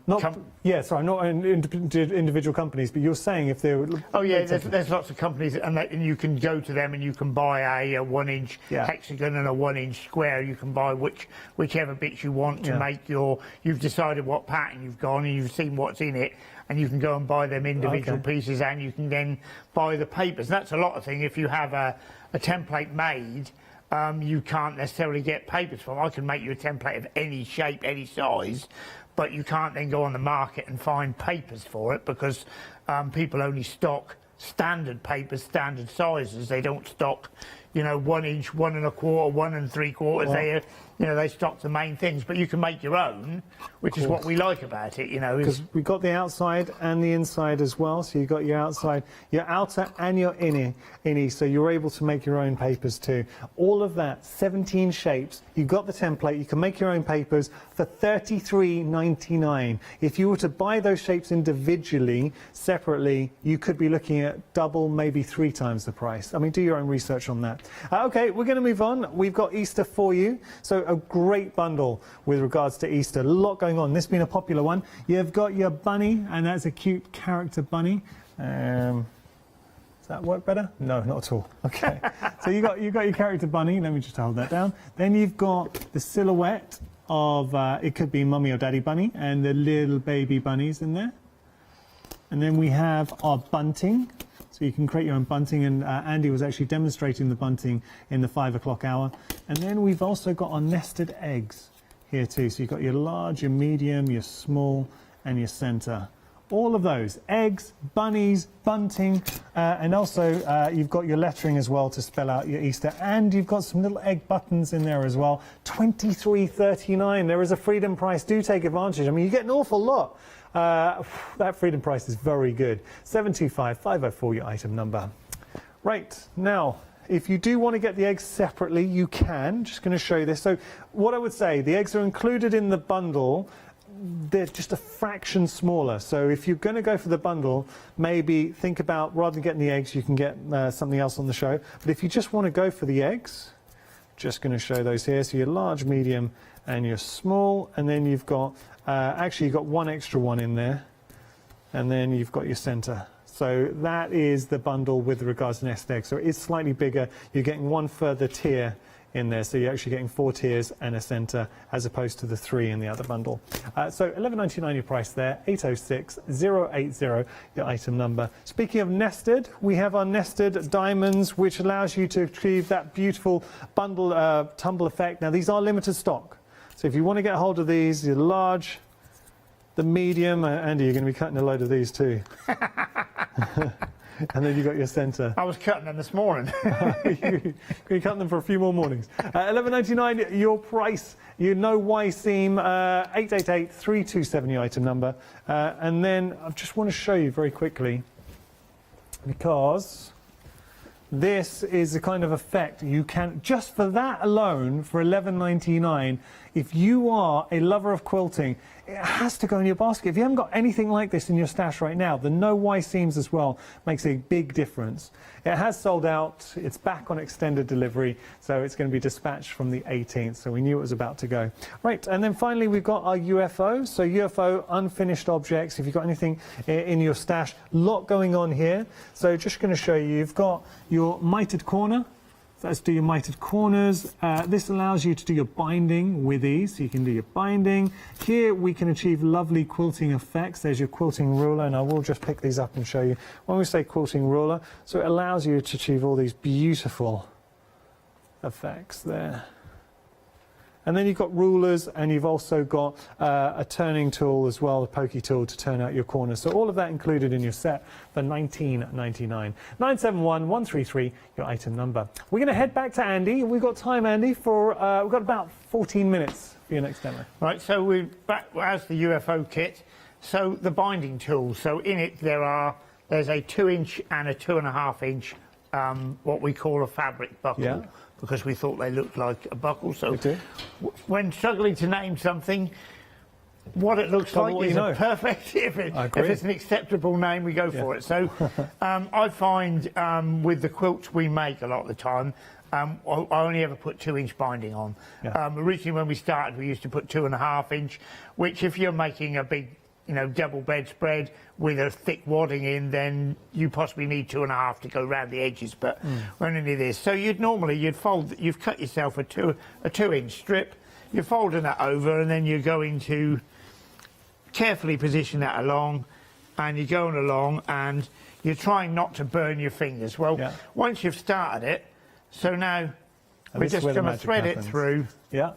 not individual companies, but you're saying if they're... Oh yeah, there's lots of companies, and you can go to them and you can buy a 1-inch hexagon and a 1-inch square. You can buy whichever bits you want to make your... You've decided what pattern you've gone and you've seen what's in it, and you can go and buy them individual pieces, and you can then buy the papers. That's a lot of thing. If you have a template made, you can't necessarily get papers from. I can make you a template of any shape, any size, but you can't then go on the market and find papers for it, because people only stock standard papers, standard sizes. They don't stock, 1 inch, 1 1/4, 1 3/4. They stock the main things, but you can make your own, which is what we like about it, Because we've got the outside and the inside as well. So you've got your outside, your outer and your innie, so you're able to make your own papers too. All of that, 17 shapes. You've got the template. You can make your own papers for $33.99. If you were to buy those shapes individually, separately, you could be looking at double, maybe 3 times the price. I mean, do your own research on that. OK, we're going to move on. We've got Easter for you. So a great bundle with regards to Easter. A lot going on. This has been a popular one. You've got your bunny, and that's a cute character bunny. Does that work better? No, not at all. OK. So you got your character bunny. Let me just hold that down. Then you've got the silhouette of, it could be mummy or daddy bunny, and the little baby bunnies in there. And then we have our bunting. So you can create your own bunting, and Andy was actually demonstrating the bunting in the 5 o'clock hour. And then we've also got our nested eggs here too. So you've got your large, your medium, your small, and your centre. All of those, eggs, bunnies, bunting, and also you've got your lettering as well to spell out your Easter. And you've got some little egg buttons in there as well. $23.39. There is a freedom price. Do take advantage. I mean, you get an awful lot. That freedom price is very good. 725-504 your item number. Right, now, if you do want to get the eggs separately, you can. Just going to show you this. So what I would say, the eggs are included in the bundle. They're just a fraction smaller. So if you're going to go for the bundle, maybe think about, rather than getting the eggs, you can get something else on the show. But if you just want to go for the eggs, just going to show those here. So your large, medium, and your small, and then you've got actually you've got one extra one in there, and then you've got your centre. So that is the bundle with regards to nest egg. So it's slightly bigger. You're getting one further tier in there, so you're actually getting 4 tiers and a centre as opposed to the 3 in the other bundle. So $11.99 your price there, 806-080 your item number. Speaking of nested, we have our nested diamonds, which allows you to achieve that beautiful bundle tumble effect. Now these are limited stock. So if you want to get hold of these, the large, the medium, Andy, you're going to be cutting a load of these too. And then you got your centre. I was cutting them this morning. You cut them for a few more mornings. $11.99 your price. You know why seam. 888-327 your item number. And then I just want to show you very quickly, because this is the kind of effect you can, just for that alone, for $11.99, if you are a lover of quilting, it has to go in your basket. If you haven't got anything like this in your stash right now, the no Y seams as well makes a big difference. It has sold out. It's back on extended delivery, so it's going to be dispatched from the 18th, so we knew it was about to go. Right, and then finally we've got our UFO. So UFO, unfinished objects. If you've got anything in your stash, lot going on here. So just going to show you, you've got your mitered corner. So let's do your mitered corners. This allows you to do your binding with ease, so you can do your binding. Here we can achieve lovely quilting effects. There's your quilting ruler, and I will just pick these up and show you. When we say quilting ruler, so it allows you to achieve all these beautiful effects there. And then you've got rulers, and you've also got a turning tool as well, a pokey tool to turn out your corners. So all of that included in your set for $19.99. 971-133, your item number. We're going to head back to Andy. We've got time, Andy, for we've got about 14 minutes for your next demo. Right, so we're back as the UFO kit. So the binding tools. So in it there's a 2-inch and a 2.5-inch what we call a fabric buckle. Yeah. Because we thought they looked like a buckle. So when struggling to name something, what it looks like is a perfect, if it's an acceptable name, we go for it. So I find with the quilts we make a lot of the time, I only ever put 2-inch binding on. Originally when we started, we used to put 2.5-inch, which if you're making a big double bedspread with a thick wadding in, then you possibly need 2.5 to go around the edges, but when only this. So you'd cut yourself a 2-inch strip, you're folding that over, and then you're going to carefully position that along, and you're going along, and you're trying not to burn your fingers. Well, once you've started it, so now we're just going to thread it through. Yeah.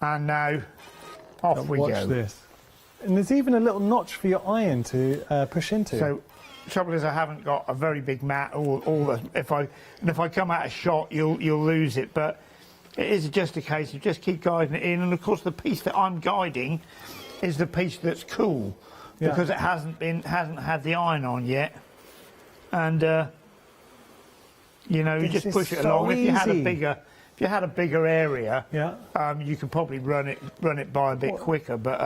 And now off we go. Watch this. And there's even a little notch for your iron to push into. So, trouble is I haven't got a very big mat. If I come out of shot, you'll lose it. But it is just a case of just keep guiding it in. And of course, the piece that I'm guiding is the piece that's cool because it hasn't had the iron on yet. And you just push it along. Easy. If you had a bigger area, you could probably run it by a bit quicker. But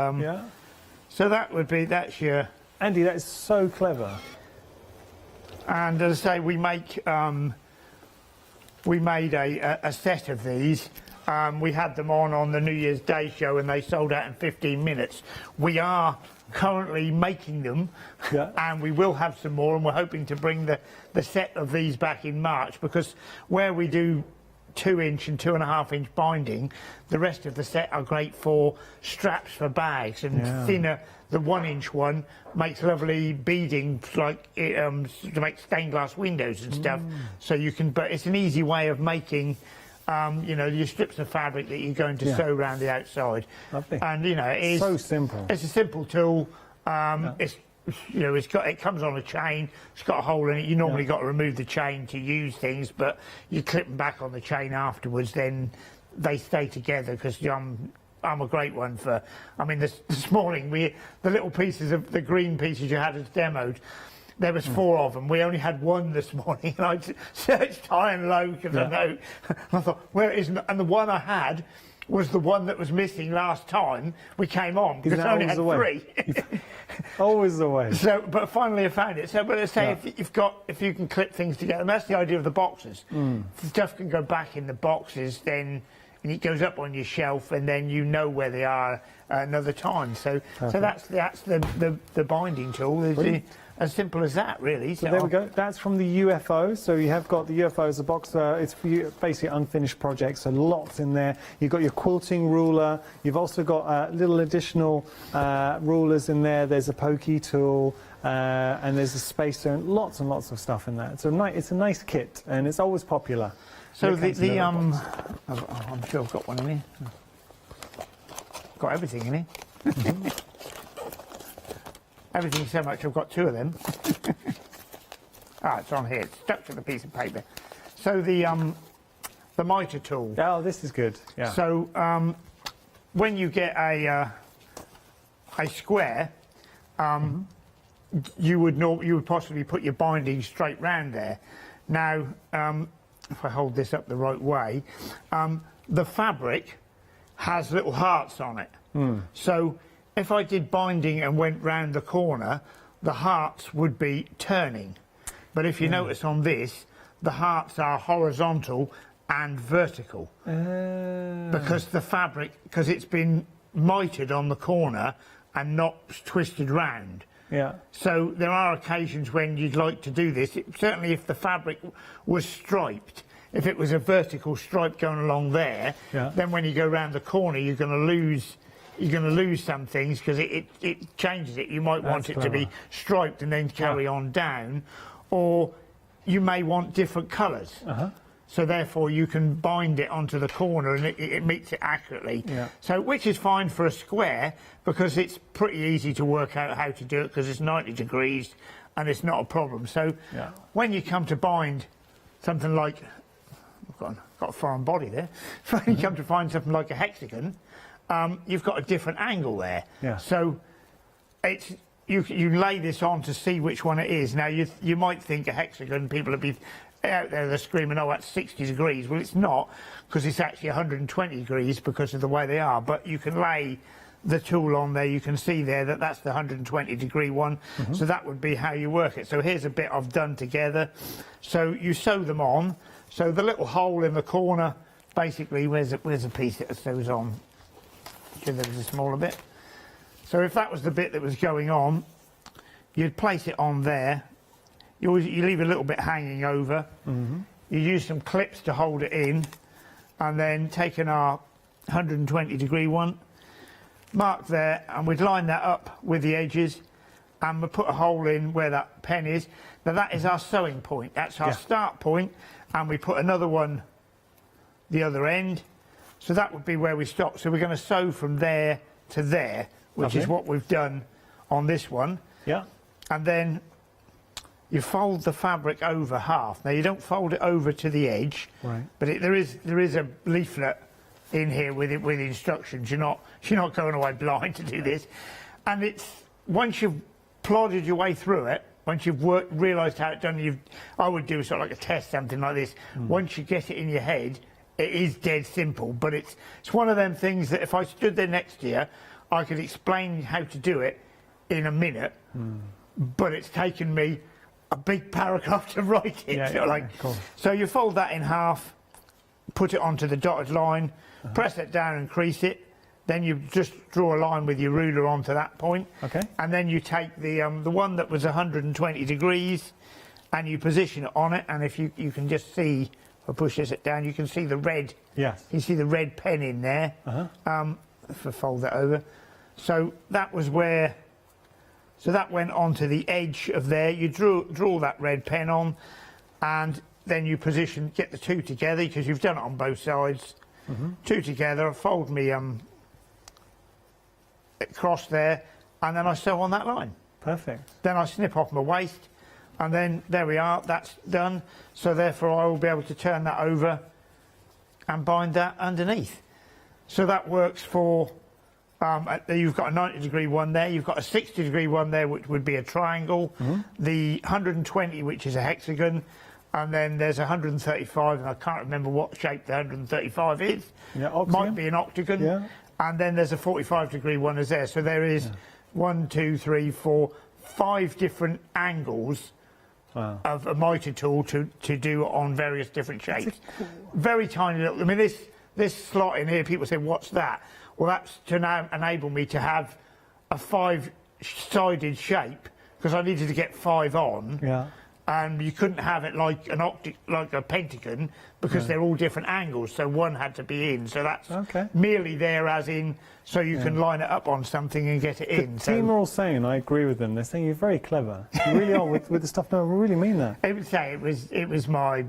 so that's your Andy. That is so clever. And as I say, we made a set of these. We had them on the New Year's Day show, and they sold out in 15 minutes. We are currently making them, and we will have some more, and we're hoping to bring the set of these back in March, because where we do 2-inch and 2.5-inch binding, the rest of the set are great for straps for bags, and thinner. The 1-inch one makes lovely beading, like to make stained glass windows and stuff. So you can, but it's an easy way of making, your strips of fabric that you're going to sew around the outside. Lovely. And it is so simple. It's a simple tool. It comes on a chain. It's got a hole in it. You normally got to remove the chain to use things, but you clip them back on the chain afterwards. Then they stay together, because I'm a great one for. I mean, this morning the little pieces of the green pieces you had as demoed. There was 4 of them. We only had 1 this morning, and I searched high and low because I know. I thought, where it is, and the one I had was the one that was missing last time we came on, because I only had 3. Always the way. So, but finally I found it. So, but let's say if you can clip things together, and that's the idea of the boxes. If stuff can go back in the boxes, then it goes up on your shelf, and then you know where they are another time. So that's the binding tool. As simple as that, really. So there we go. That's from the UFO. So you have got the UFO as a box. It's for you, basically unfinished projects. So lots in there. You've got your quilting ruler. You've also got little additional rulers in there. There's a pokey tool, and there's a spacer, and lots of stuff in there. So it's a nice kit, and it's always popular. So I'm sure I've got one in here. Got everything in here. Everything so much I've got 2 of them. It's on here. It's stuck to the piece of paper. So the mitre tool. Oh, this is good. Yeah. So when you get a square, you would possibly put your binding straight round there. Now, if I hold this up the right way, the fabric has little hearts on it. So if I did binding and went round the corner, the hearts would be turning. But if you notice on this, the hearts are horizontal and vertical. Because the fabric, because it's been mitered on the corner and not twisted round. Yeah. So there are occasions when you'd like to do this. Certainly if the fabric was striped, if it was a vertical stripe going along there, then when you go around the corner, you're going to lose some things because it changes it. You might want it to be striped and then carry on down, or you may want different colours. So therefore you can bind it onto the corner and it meets it accurately. So which is fine for a square because it's pretty easy to work out how to do it because it's 90 degrees and it's not a problem. So when you come to bind something like, I've got a foreign body there, when you come to find something like a hexagon, you've got a different angle there. So it's you lay this on to see which one it is. Now you might think a hexagon, people would be out there, they're screaming, oh, that's 60 degrees. Well, it's not, because it's actually 120 degrees because of the way they are. But you can lay the tool on there, you can see there that that's the 120 degree one. So that would be how you work it. So here's a bit I've done together. So you sew them on. So the little hole in the corner, basically, where's a piece that sews on? Give it a smaller bit. So if that was the bit that was going on, you'd place it on there. You leave a little bit hanging over. You use some clips to hold it in, and then taking our 120 degree one, mark there, and we'd line that up with the edges, and we'll put a hole in where that pen is. Now that is our sewing point. That's our start point, and we put another one the other end. So that would be where we stop. So we're going to sew from there to there, which is what we've done on this one. And then you fold the fabric over half. Now you don't fold it over to the edge, but there is a leaflet in here with instructions. You're not going away blind to do this. And it's once you've plodded your way through it, once you've realised how it's done, I would do sort of like a test, something like this. Once you get it in your head, it is dead simple. But it's one of them things that if I stood there next to you, I could explain how to do it in a minute. But it's taken me a big paragraph to write it. So you fold that in half, put it onto the dotted line, press it down and crease it. Then you just draw a line with your ruler onto that point. And then you take the one that was 120 degrees and you position it on it. And if you can just see, if I push this down, you can see the red. You see the red pen in there. If I fold that over. So that was where. So that went onto the edge of there. You draw that red pen on, and then you get the two together because you've done it on both sides. Two together. I fold me across there, and then I sew on that line. Perfect. Then I snip off my waist, and then there we are. That's done. So therefore, I will be able to turn that over and bind that underneath. So that works for. You've got a 90 degree one there, you've got a 60 degree one there, which would be a triangle, the 120, which is a hexagon, and then there's 135, and I can't remember what shape the 135 is. Might be an octagon. And then there's a 45 degree one as there. So there is 1, 2, 3, 4, 5 different angles of a mitre tool to do on various different shapes. Very tiny little. I mean, this slot in here, people say, what's that? Well, that's to now enable me to have a 5-sided shape because I needed to get 5 on. And you couldn't have it like like a pentagon because they're all different angles, so one had to be in. So that's merely there as in so you can line it up on something and get it in. The team are all saying, I agree with them. They're saying you're very clever. You really are with the stuff. No, I really mean that. I would say it was my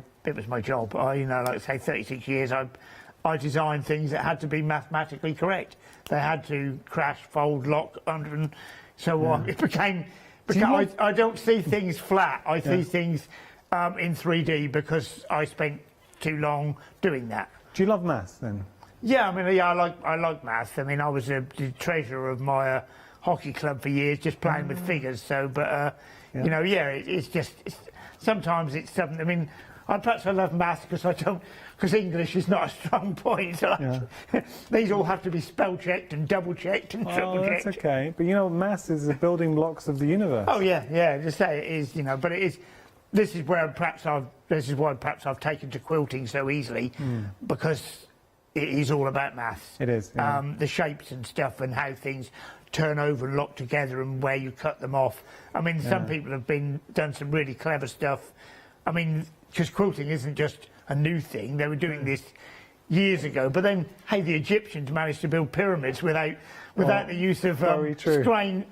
job. Like I say, 36 years. I designed things that had to be mathematically correct. They had to crash, fold, lock, under, and so on. It became. I don't see things flat. I see things in 3D because I spent too long doing that. Do you love maths then? Yeah, I mean, I like maths. I mean, I was the treasurer of my hockey club for years, just playing with figures. So, but you know, it's just sometimes it's something. I mean, Perhaps I love maths because English is not a strong point. So these all have to be spell checked and double checked and triple checked. That's okay. But you know, maths is the building blocks of the universe. Oh yeah. Just say it is, you know. But it is. This is why perhaps I've taken to quilting so easily, because it is all about maths. It is. Yeah. The shapes and stuff and how things turn over and lock together and where you cut them off. I mean, some people have done some really clever stuff. I mean, because quilting isn't just a new thing. They were doing this years ago. But then, hey, the Egyptians managed to build pyramids without the use of cranes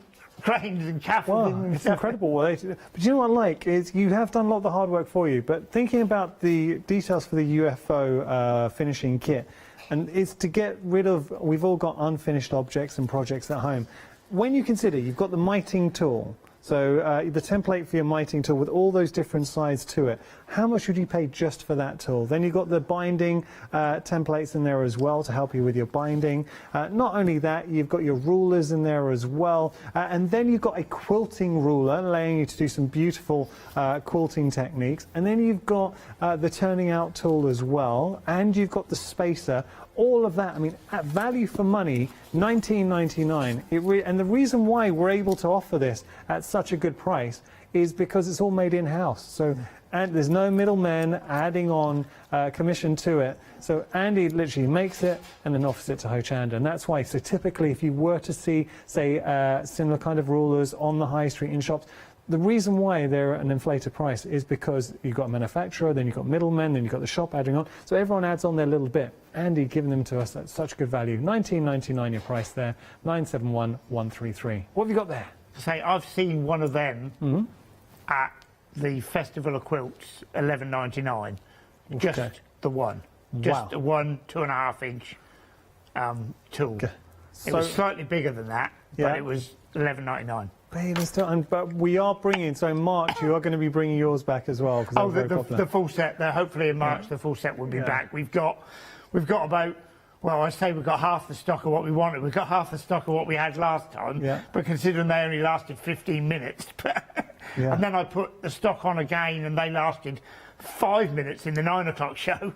and scaffolding. Wow, it's incredible what they do. But you know what I like is you have done a lot of the hard work for you, but thinking about the details for the UFO finishing kit, and it's to get rid of, we've all got unfinished objects and projects at home. When you consider you've got the miting tool, so the template for your miting tool with all those different sides to it, how much would you pay just for that tool? Then you've got the binding templates in there as well to help you with your binding. Not only that, you've got your rulers in there as well. And then you've got a quilting ruler allowing you to do some beautiful quilting techniques. And then you've got the turning out tool as well. And you've got the spacer. All of that, I mean, at value for money, $19.99. And the reason why we're able to offer this at such a good price is because it's all made in-house. So, and there's no middlemen adding on commission to it. So Andy literally makes it and then offers it to Hochanda. And that's why, so typically if you were to see, say, similar kind of rulers on the high street in shops, the reason why they're an inflated price is because you've got a manufacturer, then you've got middlemen, then you've got the shop adding on. So everyone adds on their little bit. Andy giving them to us at such good value. $19.99 your price there, 971-133. What have you got there? Say, I've seen one of them at the Festival of Quilts, $11.99. Just the one. Just a 1 2.5 inch tool. Okay. It was slightly bigger than that, but it was $11.99. But we are bringing, so in March you are going to be bringing yours back as well. Oh, the full set. Hopefully in March the full set will be back. We've got about, well, I say we've got half the stock of what we wanted. We've got half the stock of what we had last time. Yeah. But considering they only lasted 15 minutes, and then I put the stock on again, and they lasted 5 minutes in the 9 o'clock show.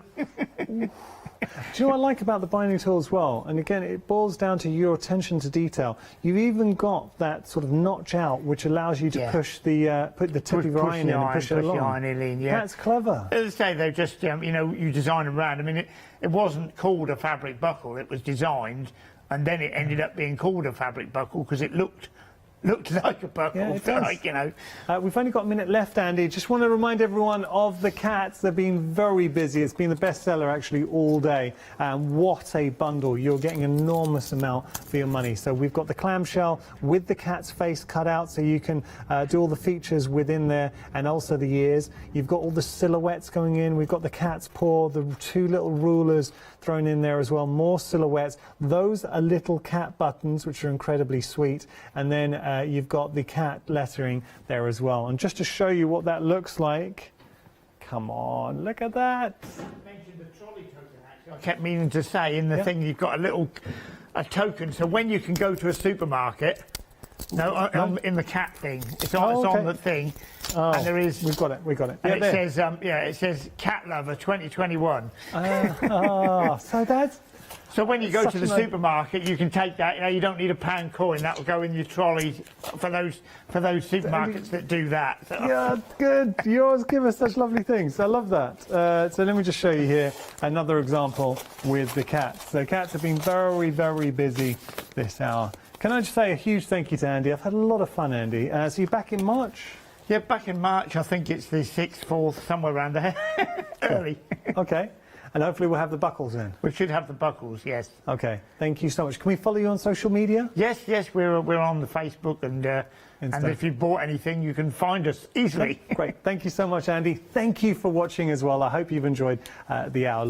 Do you know what I like about the binding tool as well? And again, it boils down to your attention to detail. You've even got that sort of notch out, which allows you to push the put the tip of your iron in and push it along. That's clever. As I say, they're just you know, you design them round. I mean, it wasn't called a fabric buckle. It was designed, and then it ended up being called a fabric buckle because it looked like a buckle, like, you know. We've only got a minute left, Andy. Just want to remind everyone of the cats. They've been very busy. It's been the bestseller actually all day. What a bundle. You're getting an enormous amount for your money. So we've got the clamshell with the cat's face cut out so you can do all the features within there and also the ears. You've got all the silhouettes going in. We've got the cat's paw, the 2 little rulers thrown in there as well. More silhouettes. Those are little cat buttons, which are incredibly sweet. And then you've got the cat lettering there as well. And just to show you what that looks like, come on, look at that. You mentioned the trolley token, actually. I kept meaning to say in the thing you've got a token, so when you can go to a supermarket, in the cat thing, it's on the thing, and there is. We've got it. And it says Cat Lover 2021. So that's. So when you go to the supermarket, you can take that. You know, you don't need a pound coin. That will go in your trolley for those supermarkets that do that. So. Yeah, good. You always give us such lovely things. I love that. So let me just show you here another example with the cats. The cats have been very, very busy this hour. Can I just say a huge thank you to Andy? I've had a lot of fun, Andy. So you're back in March? Yeah, back in March. I think it's the 6th, 4th, somewhere around there. Early. Okay. And hopefully we'll have the buckles then. We should have the buckles, yes. Okay, thank you so much. Can we follow you on social media? Yes, we're on the Facebook, and if you bought anything, you can find us easily. Great, thank you so much, Andy. Thank you for watching as well. I hope you've enjoyed the hour.